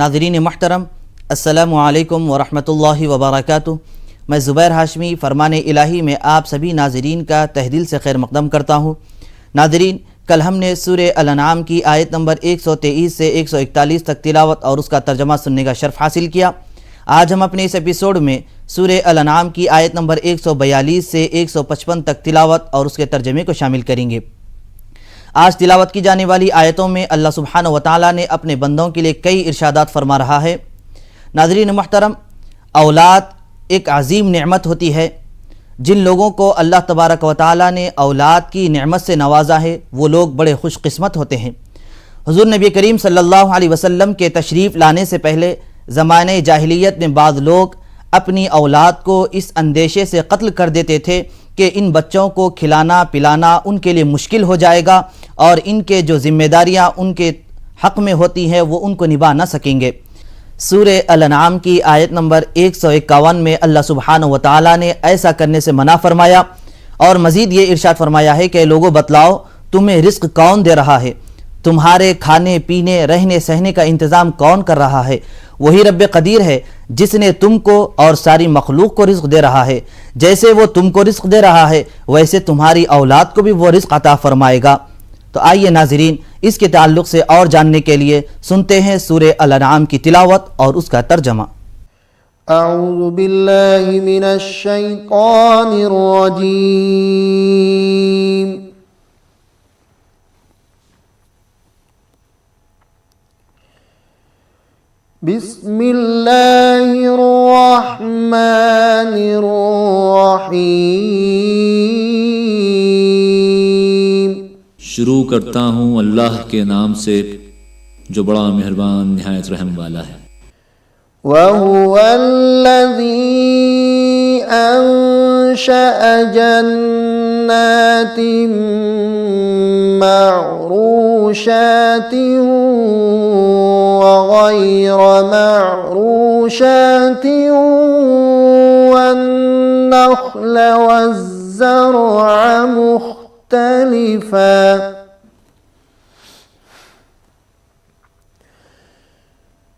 नाज़रीन महतरम, अस्सलामु अलैकुम वरहमतुल्लाहि वबरकातुहू। मैं ज़ुबैर हाशमी फ़रमान ए इलाही में आप सभी नाज़रीन का तहदिल से खैर मक़दम करता हूँ। नाज़रीन, कल हमने सूरह-ए-अनाम की आयत नंबर 123 से 141 तक तिलावत और उसका तर्जमा सुनने का शर्फ़ हासिल किया। आज हम अपने इस एपिसोड में सूरह-ए-अनाम की आयत नंबर 142 से 155 तक तिलावत और उसके तर्जमे को शामिल करेंगे। आज तिलावत की जाने वाली आयतों में अल्लाह सुब्हानहू व तआला ने अपने बंदों के लिए कई इरशादात फरमा रहा है। नाज़रीन महतरम, औलाद एक अजीम नेमत होती है। जिन लोगों को अल्लाह तबारक व तआला ने औलाद की नेमत से नवाजा है वो लोग बड़े खुशकिस्मत होते हैं। हुज़ूर नबी करीम सल्लल्लाहु अलैहि वसल्लम के तशरीफ़ लाने से पहले ज़माने जाहिलियत में बाद लोग अपनी औलाद को इस अंदेशे से कत्ल कर देते थे कि इन बच्चों को खिलाना पिलाना उनके लिए मुश्किल हो जाएगा और इनके जो ज़िम्मेदारियाँ उनके हक़ में होती हैं वो उनको निभा न सकेंगे। सूरह-ए-अनाम की आयत नंबर 151 में अल्लाह सुब्हानहू व तआला ने ऐसा करने से मना फरमाया और मज़ीद ये इरशाद फरमाया है कि लोगों बताओ, तुम्हें रिज़्क़ कौन दे रहा है? तुम्हारे खाने पीने रहने सहने का इंतज़ाम कौन कर रहा है? वही रब्बे क़दीर है जिसने तुमको और सारी मखलूक को रिज़्क़ दे रहा है। जैसे वो तुमको रिज़्क़ दे रहा है वैसे तुम्हारी औलाद को भी वो रिज़्क़ अता फरमाएगा। तो आइए नाज़रीन, इसके ताल्लुक़ से और जानने के लिए सुनते हैं सूरह-ए-अनाम की तिलावत और उसका तर्जमा। अऊज़ु बिल्लाहि मिनश शैतानिर रजीम। बिस्मिल्लाहिर रहमानिर रहीम। शुरू करता हूँ अल्लाह के नाम से जो बड़ा मेहरबान निहायत रहम वाला है। वहुवल्लज़ी अंशअ जन्नातिन मअरूशातिन वग़ैर मअरूशातिन वन्नख़्ल वज़्ज़रअ मुख्तलिफ़ा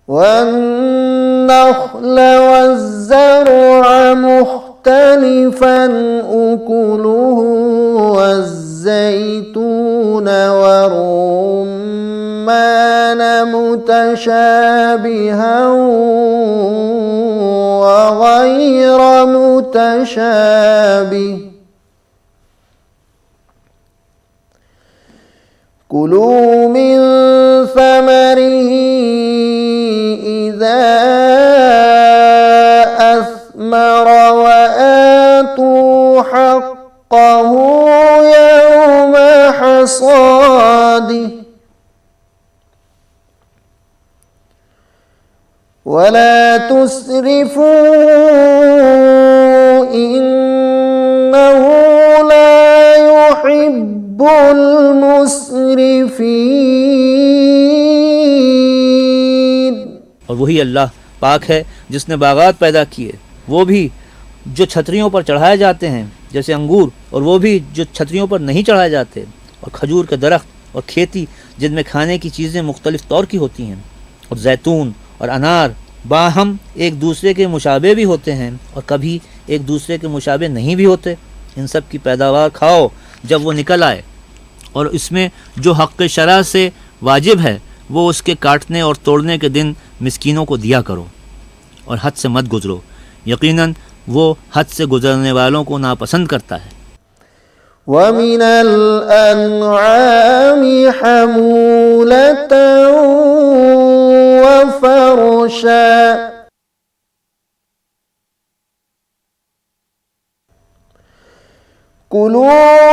والنخل والزرع مختلفا أكله والزيتون والرمان متشابها وغير متشابه كلوا من ثمره إذا أثمر وآتوا حقه يوم حصاده ولا تسرفوا إنه لا يحب المسرفين। और वही अल्लाह पाक है जिसने बागात पैदा किए, वो भी जो छतरियों पर चढ़ाए जाते हैं जैसे अंगूर, और वो भी जो छतरियों पर नहीं चढ़ाए जाते, और खजूर के दरख्त और खेती जिनमें खाने की चीज़ें मुख्तलिफ़ तौर की होती हैं, और जैतून और अनार बाहम एक दूसरे के मुशाबे भी होते हैं और कभी एक दूसरे के मुशाबे नहीं भी होते। इन सब की पैदावार खाओ जब वो निकल आए, और इसमें जो हक़ शरअ से वाजिब है वो उसके काटने और तोड़ने के दिन मिस्कीनों को दिया करो, और हद से मत गुज़रो, यकीनन वो हद से गुज़रने वालों को नापसंद करता है। वमिनल अन्आमि हमूलतन व फरशा कुलू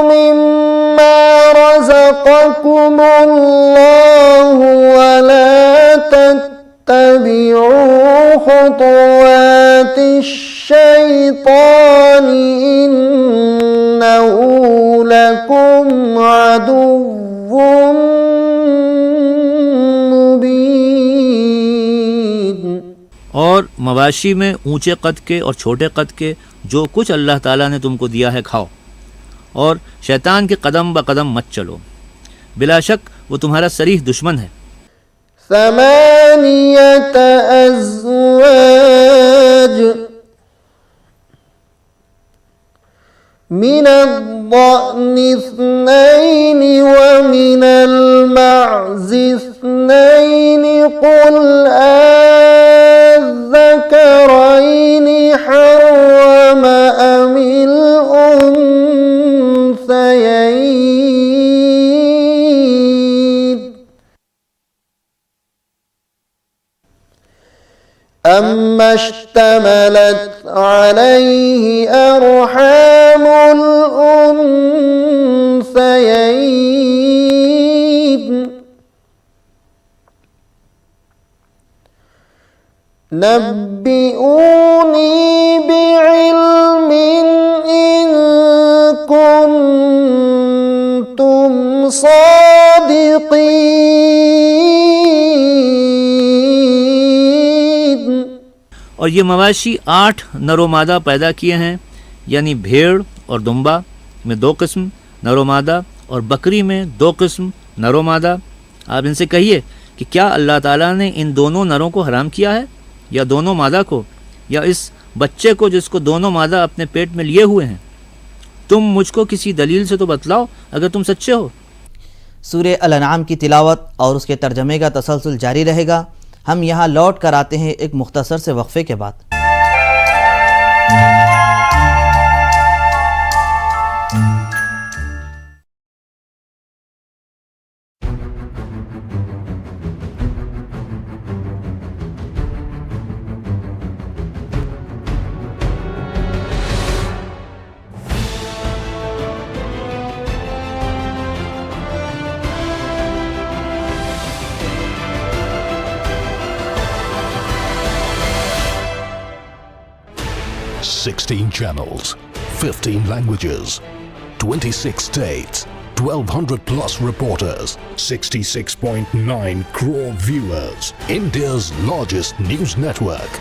मिम्मा रज़क़कुमुल्लाहु वला तत्तबिउ खुतुवातिश शैतानि इन्नहु लकुम अदुव्वुम मुबीन। और मवाशी में ऊंचे कद के और छोटे कद के जो कुछ अल्लाह ताला ने तुमको दिया है खाओ, और शैतान के कदम ब कदम मत चलो, बिलाशक वो तुम्हारा सरीह दुश्मन है। ثمانية أزواج من الضأن اثنين ومن المعز اثنين قل الذكرين حرم أم الأنثيين أما اشتملت عليه أرحام الأنثيين نبئوني بعلم إن كنتم صادقين। और ये मवाशी 8 नरो मादा पैदा किए हैं, यानी भेड़ और दुम्बा में 2 किस्म नरो मादा और बकरी में 2 किस्म नरो मादा। आप इनसे कहिए कि क्या अल्लाह ताला ने इन दोनों नरों को हराम किया है, या दोनों मादा को, या इस बच्चे को जिसको दोनों मादा अपने पेट में लिए हुए हैं? तुम मुझको किसी दलील से तो बतलाओ अगर तुम सच्चे हो। सूरह-ए-अनाम की तिलावत और उसके तर्जमे का तसलसल जारी रहेगा। हम यहाँ लौट कर आते हैं एक मुख्तसर से वक्फे के बाद। Sixteen channels, 15 languages, 26 states, 1,200 plus reporters, 66.9 crore viewers. India's largest news network,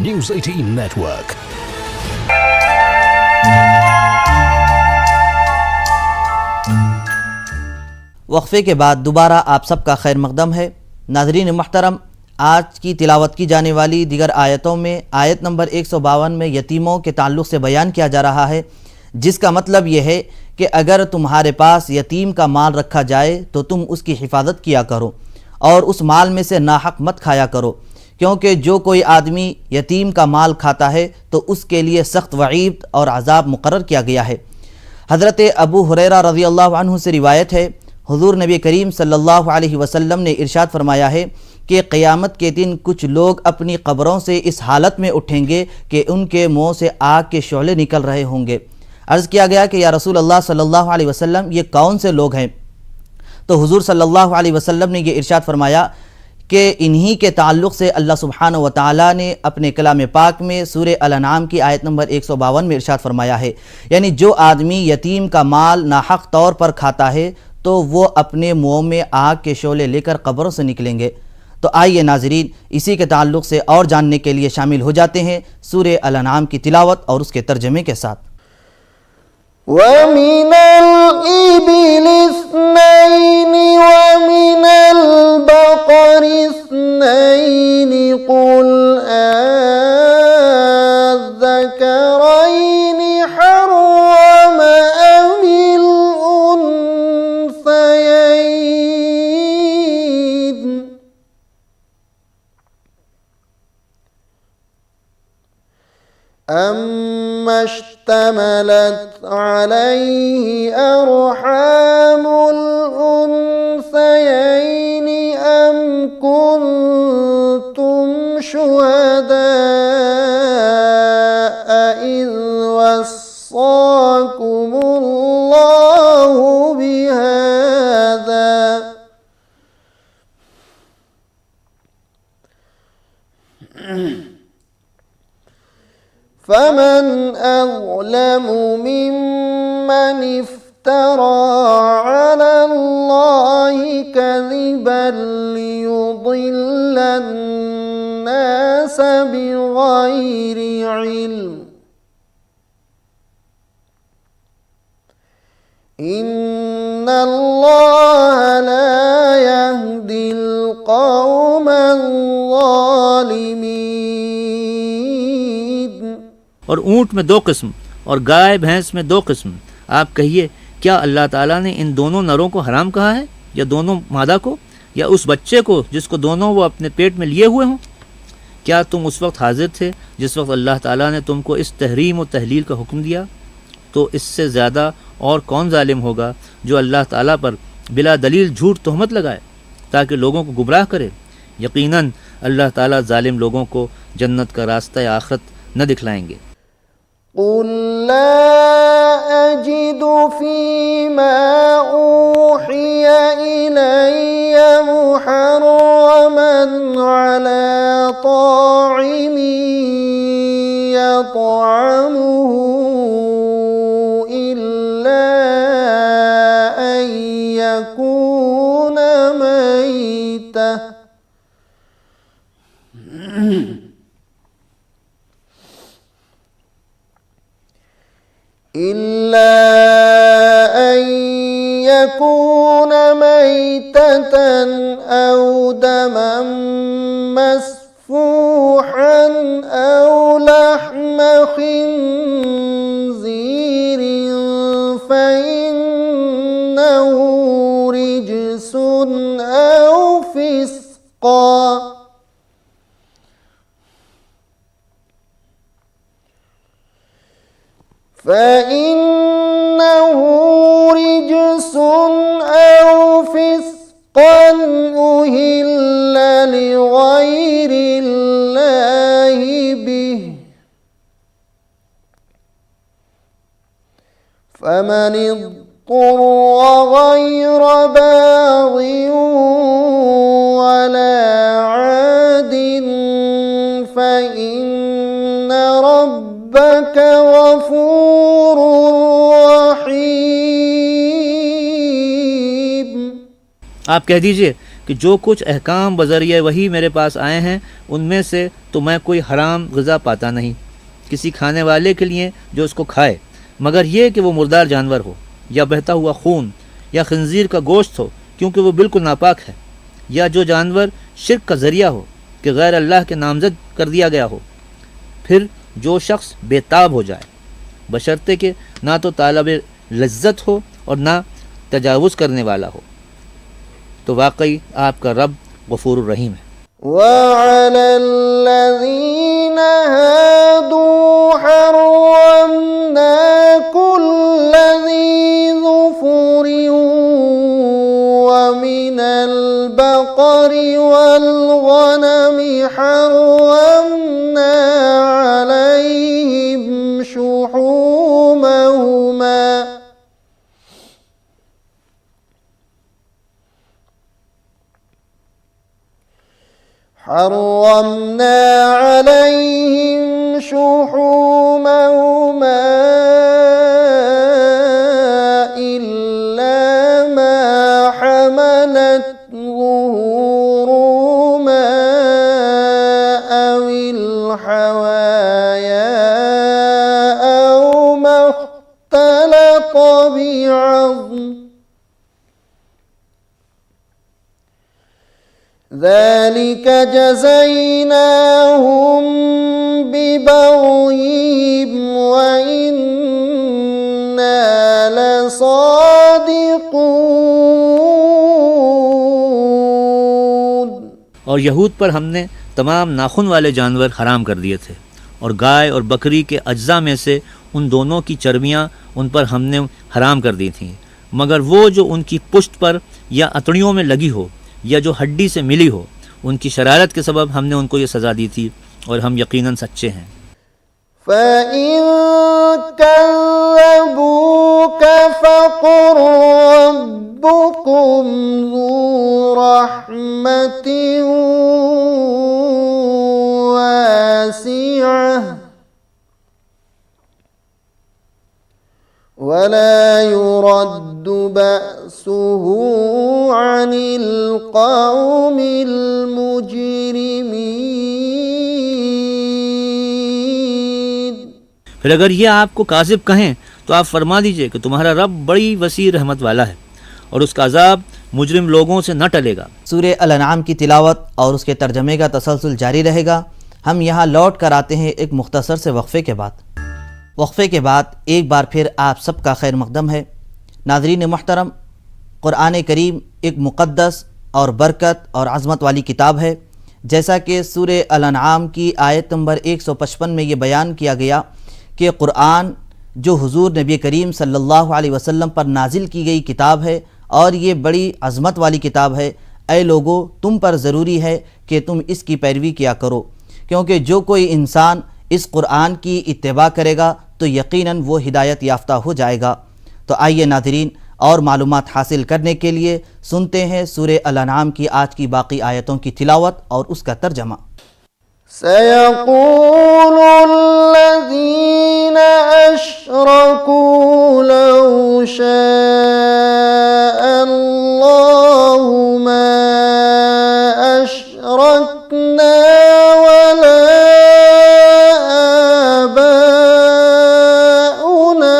News18 Network. वक्फे के बाद दोबारा आप सबका खैर मकदम है। नाज़रीन मुहतरम, आज की तिलावत की जाने वाली दीगर आयतों में आयत नंबर 152 में यतीमों के ताल्लुक़ से बयान किया जा रहा है, जिसका मतलब यह है कि अगर तुम्हारे पास यतीम का माल रखा जाए तो तुम उसकी हिफाजत किया करो और उस माल में से नाहक मत खाया करो, क्योंकि जो कोई आदमी यतीम का माल खाता है तो उसके लिए सख्त वईद और अज़ाब मुकर्रर किया गया है। हज़रत अबू हुरैरा रज़ियल्लाहु अन्हु से रिवायत है, हुज़ूर नबी करीम सल्लल्लाहु अलैहि वसल्लम ने इरशाद फरमाया है कि क़यामत के दिन कुछ लोग अपनी कब्रों से इस हालत में उठेंगे कि उनके मुँह से आग के शोले निकल रहे होंगे। अर्ज़ किया गया कि या रसूल अल्लाह सल्लल्लाहु अलैहि वसल्लम, ये कौन से लोग हैं? तो हुज़ूर सल्लल्लाहु अलैहि वसल्लम ने ये इरशाद फरमाया कि इन्हीं के ताल्लुक़ से अल्लाह सुब्हानहु व तआला ने अपने कलाम पाक में सूरह-ए-अनाम की आयत नंबर 152 में इरशाद फरमाया है, यानी जो आदमी यतीम का माल नाहक तौर पर खाता है तो वो अपने मुँह में आग के शोले लेकर कब्रों से निकलेंगे। तो आइए नाज़रीन, इसी के ताल्लुक़ से और जानने के लिए शामिल हो जाते हैं सूरह-ए-अनाम की तिलावत और उसके तर्जमे के साथ। वमिनल इबिलि इस्नैनि वमिनल बक़रि इस्नैनि कुल अज़्ज़करैनि हर्रम अमिल उन्सयैन अम्मा اشتملت عليه أرحام الأنثيين أم كنتم شهداء إذ وصاكم الله بهذا فمن أظلم ممن افترى على الله كذبا ليضل الناس بغير علم إن الله لا يهدي القوم और ऊँट में 2 किस्म और गाय भैंस में 2 किस्म। आप कहिए, क्या अल्लाह ताला ने इन दोनों नरों को हराम कहा है, या दोनों मादा को, या उस बच्चे को जिसको दोनों वो अपने पेट में लिए हुए हों? क्या तुम उस वक्त हाजिर थे जिस वक्त अल्लाह ताला ने तुमको इस तहरीम और तहलील का हुक्म दिया? तो इससे ज़्यादा और कौन जालिम होगा जो अल्लाह ताला पर बिला दलील झूठ तोहमत लगाए ताकि लोगों को गुमराह करे। यकीनन अल्लाह ताला जालिम लोगों को जन्नत का रास्ता आखिरत न दिखलाएंगे। क़ुल ला अजिदु फ़ीमा ऊहिया इलैया मुहर्रमन अला ताइमिन यतअमुहु इल्ला अन यकून मैता إلا أن يكون ميتة أو دما مسفوحا أو لحم خنزير فإنه رجس أو فسقا فإنه رجس أو فسقا أهل لغير الله به فمن اضطر غير باغ ولا عاد فإن ربك غفور रहीम। आप कह दीजिए कि जो कुछ अहकाम बज़रिए वही मेरे पास आए हैं उनमें से तो मैं कोई हराम ग़िज़ा पाता नहीं किसी खाने वाले के लिए जो उसको खाए, मगर ये कि वो मुर्दार जानवर हो, या बहता हुआ खून, या खंजीर का गोश्त हो क्योंकि वो बिल्कुल नापाक है, या जो जानवर शिर्क का ज़रिया हो कि गैर अल्लाह के नामज़द कर दिया गया हो। फिर जो शख्स बेताब हो जाए, बशर्ते कि ना तो तालब लज्जत हो और ना तजावुज़ करने वाला हो, तो वाकई आपका रब गफूर रहीम है। वअलल्लज़ीन हादू हर्रमना कुल्ला ज़ी ज़ुफ़ुरिन वमिनल बक़रि वल गनमि हर्रमना अलैहिम शुहूमहुमा حرمنا عليهم شحومهما إلا ما حملت ظهورهما أو الحوايا أو ما اختلط بعظم ذلك جزيناهم ببغيهم وإنا لصادقون। और यहूद पर हमने तमाम नाखून वाले जानवर हराम कर दिए थे, और गाय और बकरी के अज्जा में से उन दोनों की चर्बियाँ उन पर हमने हराम कर दी थीं, मगर वो जो उनकी पुश्त पर या अतड़ियों में लगी हो या जो हड्डी से मिली हो, उनकी शरारत के सबब हमने उनको ये सज़ा दी थी, और हम यकीनन सच्चे हैं। فإن كذبوك فقل ربكم ذو رحمة واسعة ولا يرد بأسه عن القوم المجرمين। फिर अगर ये आपको काज़िब कहें तो आप फरमा दीजिए कि तुम्हारा रब बड़ी वसी रहमत वाला है और उसका अज़ाब मुजरिम लोगों से न टलेगा। सूरह-ए-अनाम की तिलावत और उसके तर्जमे का तसलसल जारी रहेगा। हम यहाँ लौट कर आते हैं एक मुख्तसर से वक्फ़े के बाद। वक्फ़े के बाद एक बार फिर आप सबका खैर मक़दम है। नाज़रीन मोहतरम, क़ुरआन करीम एक मुक़द्दस और बरकत और अज़मत वाली किताब है। जैसा कि सूरह-ए-अनाम की आयत नंबर 155 में ये बयान किया गया कि क़ुरआन जो हुज़ूर नबी करीम सल्लल्लाहु अलैहि वसल्लम पर नाजिल की गई किताब है और ये बड़ी अज़मत वाली किताब है। ऐ लोगो, तुम पर ज़रूरी है कि तुम इसकी पैरवी किया करो, क्योंकि जो कोई इंसान इस क़ुरआन की इत्तिबा करेगा तो यकीनन वो हिदायत याफ्ता हो जाएगा। तो आइए नाज़रीन, और मालूमात हासिल करने के लिए सुनते हैं सूरह-ए-अनाम की आज की बाकी आयतों की तिलावत और उसका तर्जमा। सयक़ूलुल्लज़ीना अशरकू लौ शाअल्लाहु मा अशरकना वला आबाउना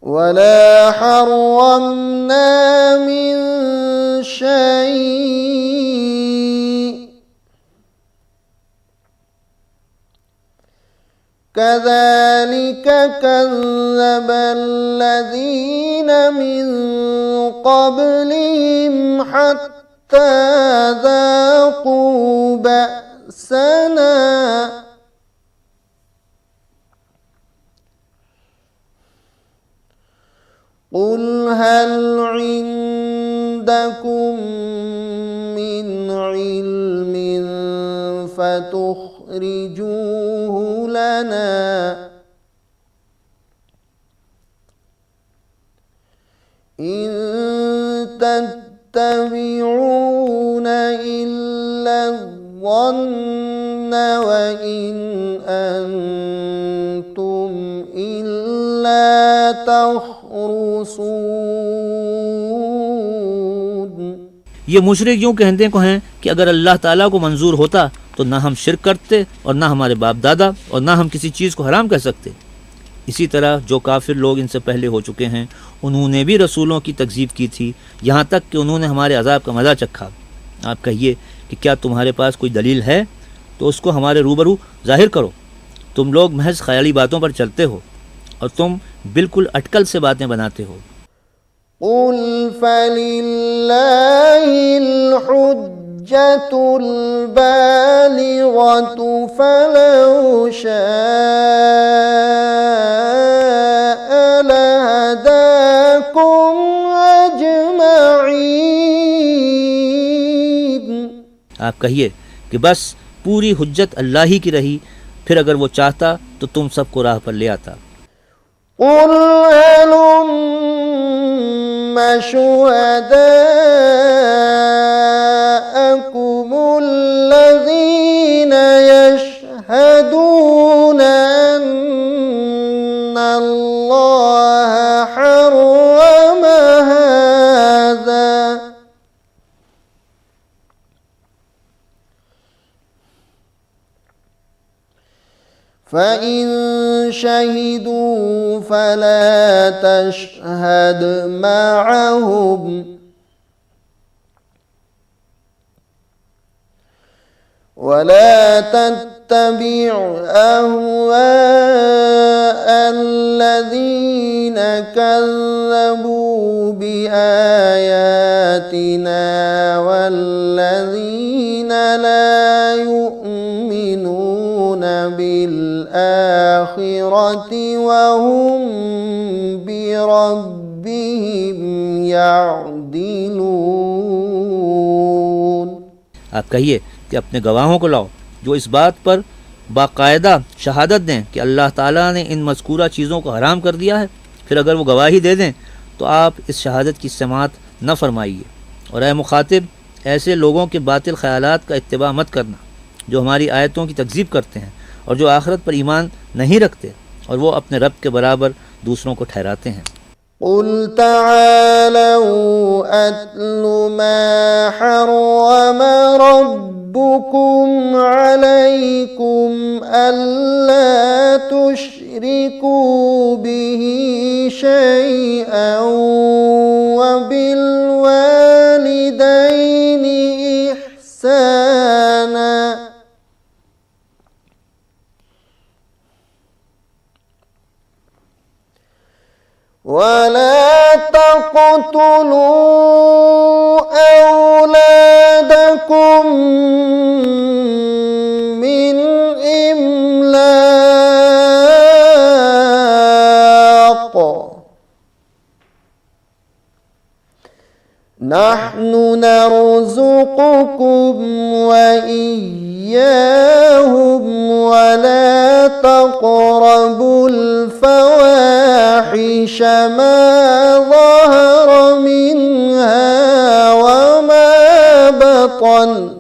वला हर्रमना मिन शैइन कज़ालिक कज़्ज़बल्लज़ीन मिन क़ब्लिहिम हत्ता ज़ाक़ू बअसना क़ुल हल इंदकुम मिन इल्मिन फतुख़रिजूहु लना इन तत्तबिऊन इल्ला ज़न्न व इन अंतुम इल्ला तख़रुसून। ये मुशरिक यूँ कहते को हैं कि अगर अल्लाह ताला को मंजूर होता तो ना हम शिरक करते और ना हमारे बाप दादा और ना हम किसी चीज़ को हराम कर सकते। इसी तरह जो काफिर लोग इनसे पहले हो चुके हैं उन्होंने भी रसूलों की तकज़ीब की थी, यहाँ तक कि उन्होंने हमारे अज़ाब का मज़ा चखा। आप कहिए कि क्या तुम्हारे पास कोई दलील है तो उसको हमारे रूबरू ज़ाहिर करो। तुम लोग महज ख्याली बातों पर चलते हो और तुम बिल्कुल अटकल से बातें बनाते हो। क़ुल फ़लिल्लाहिल हुज्जतुल बालिग़तु फ़लौ शाअ लहदाकुम अजमईन। आप कहिए कि बस पूरी हुज्जत अल्लाह ही की रही, फिर अगर वो चाहता तो तुम सबको राह पर ले आता। क़ुल हलुम्म शुहदाअकुमुल्लज़ीना यशहदूना अन्नल्लाहा हर्रम हाज़ा फ़इन शहिदू फ़ला तशहद मअहुम वला तत्तबिअ अहवाअल्लज़ीना कज़्ज़बू बिआयातिना वल्लज़ीना ला युमिनून बिल-आखिरति वहुम बिरब्बिहिम यअदिलून। आप कहिए कि अपने गवाहों को लाओ जो इस बात पर बाकायदा शहादत दें कि अल्लाह ताला ने इन मज़कूरा चीज़ों को हराम कर दिया है। फिर अगर वो गवाही दे दें तो आप इस शहादत की समात न फरमाइए। और ए मुखातिब, ऐसे लोगों के बातिल ख़यालात का इत्तिबा मत करना जो हमारी आयतों की तकज़ीब करते हैं और जो आखिरत पर ईमान नहीं रखते और वो अपने रब के बराबर दूसरों को ठहराते हैं। क़ुल तआलऊ अत्लु मा हर्रम रब्बुकुम अलैकुम अल्ला तुश्रिकू बिही शैअन व نحن نرزقكم وإياهم ولا تقربوا الفواحش ما ظهر منها وما بطن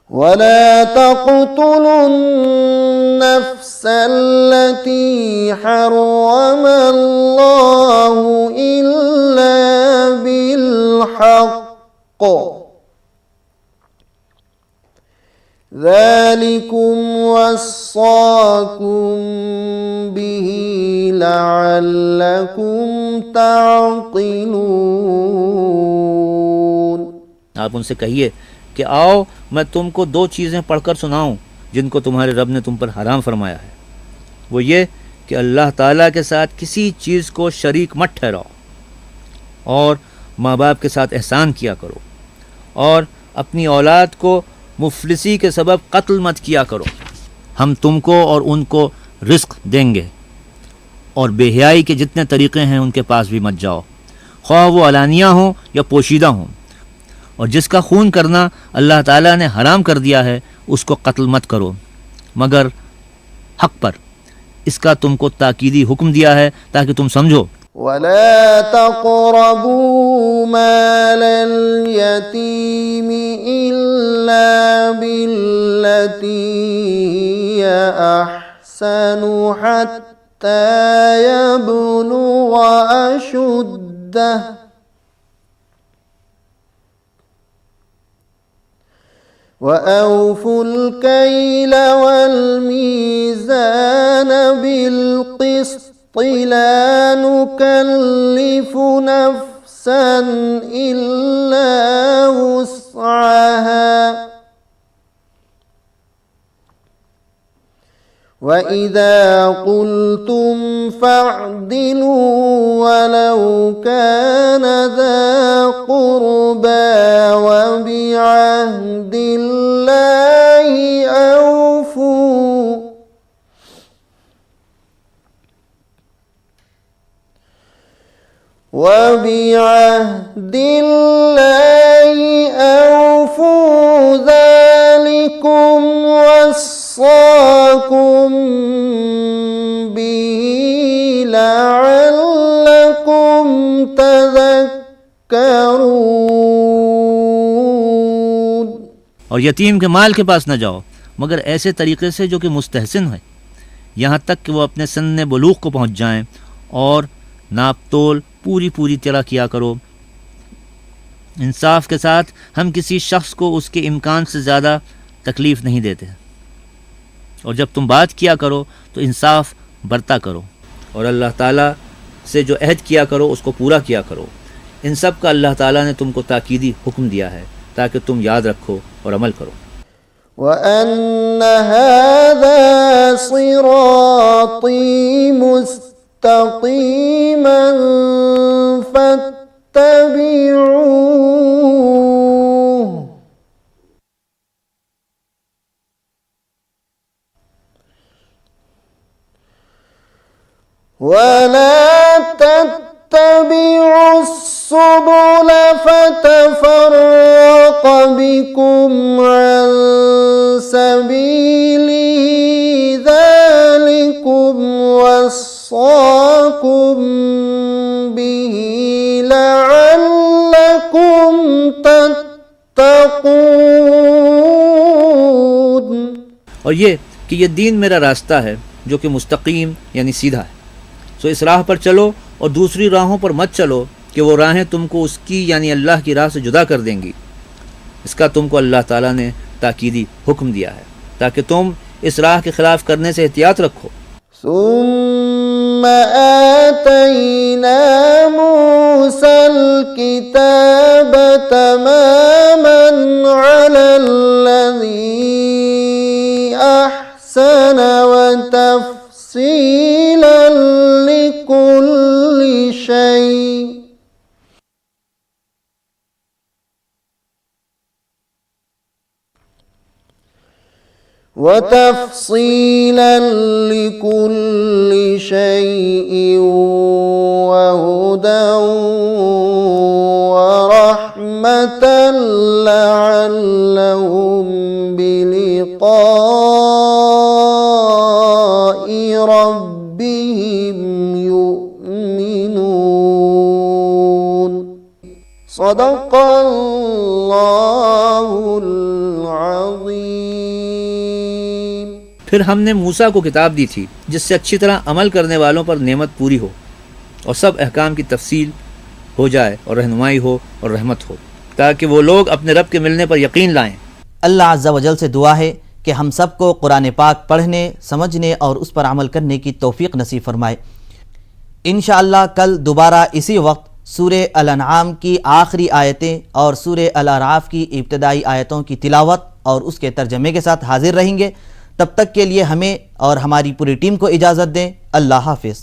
ولا تقتلوا النفس التي حرم الله إلا بالحق ذلكم وصاكم به لعلكم تعقلون। आप उनसे कहिए कि आओ मैं तुमको दो चीज़ें पढ़कर सुनाऊं जिनको तुम्हारे रब ने तुम पर हराम फरमाया है। वो ये कि अल्लाह ताला के साथ किसी चीज़ को शरीक मत ठहराओ और माँ बाप के साथ एहसान किया करो और अपनी औलाद को मुफलिसी के सबब कत्ल मत किया करो। हम तुमको और उनको रिस्क देंगे और बेहयाई के जितने तरीक़े हैं उनके पास भी मत जाओ, ख्वाह वो अलानिया हो या पोशीदा हों। और जिसका खून करना अल्लाह ताला ने हराम कर दिया है उसको कत्ल मत करो मगर हक पर। इसका तुमको ताकीदी हुक्म दिया है ताकि तुम समझो। वला तक़रबू मालल यतीम इल्ला बिल्लती हिय अहसनु हत्ता यबलुगा अशुद्दह وأوفوا الكيل والميزان بالقسط لا نكلف نفسا إلا وسعها وإذا قلتم فاعدلوا ولو كان ذا قربى وبعهد الله أوفوا وبعهد الله أوفوا ذلكم وصاكم به لعلكم تذكرون। और यतीम के माल के पास न जाओ मगर ऐसे तरीक़े से जो कि मुस्तहसिन है, यहाँ तक कि वो अपने सन्ने बलूग़ को पहुँच जाएं, और नाप तोल पूरी पूरी तरह किया करो। इंसाफ के साथ हम किसी शख्स को उसके इम्कान से ज़्यादा तकलीफ़ नहीं देते। और जब तुम बात किया करो तो इंसाफ बरता करो और अल्लाह ताला से जो अहद किया करो उसको पूरा किया करो। इन सब का अल्लाह ताला ने तुमको ताकीदी हुक्म दिया है ताकि तुम याद रखो और अमल करो। وأن هذا صراطي مستقيما فاتبعوه ولا تتبعوا السبل فتفرق بكم عن سبيله ذلكم وصاكم به لعلكم تتقون। और ये कि ये दीन मेरा रास्ता है जो कि मुस्तकीम यानी सीधा है, सो इस राह पर चलो और दूसरी राहों पर मत चलो कि वो राहें तुमको उसकी यानी अल्लाह की राह से जुदा कर देंगी। इसका तुमको अल्लाह ताला ने ताकीदी हुक्म दिया है ताकि तुम इस राह के खिलाफ करने से एहतियात रखो। ثم آتينا موسى الكتاب تماما على الذي أحسن وتفصيلا لكل شيء وتفصيلا لكل شيء وهدى ورحمة لعلهم بلقاء ربهم يؤمنون صدق الله العظيم। फिर हमने मूसा को किताब दी थी जिससे अच्छी तरह अमल करने वालों पर नेमत पूरी हो और सब अहकाम की तफसील हो जाए और रहनुमाई हो और रहमत हो, ताकि वो लोग अपने रब के मिलने पर यकीन लाएं। अल्लाह अज़्ज़ा वजल से दुआ है कि हम सबको कुरान पाक पढ़ने, समझने और उस पर अमल करने की तौफीक नसीब फरमाए। इंशाअल्लाह कल दोबारा इसी वक्त सूरह-ए-अनाम की आखिरी आयतें और सूरह-अल-अराफ की इब्तदाई आयतों की तिलावत और उसके तर्जमे के साथ हाजिर रहेंगे। तब तक के लिए हमें और हमारी पूरी टीम को इजाज़त दें। अल्लाह हाफ़िज़।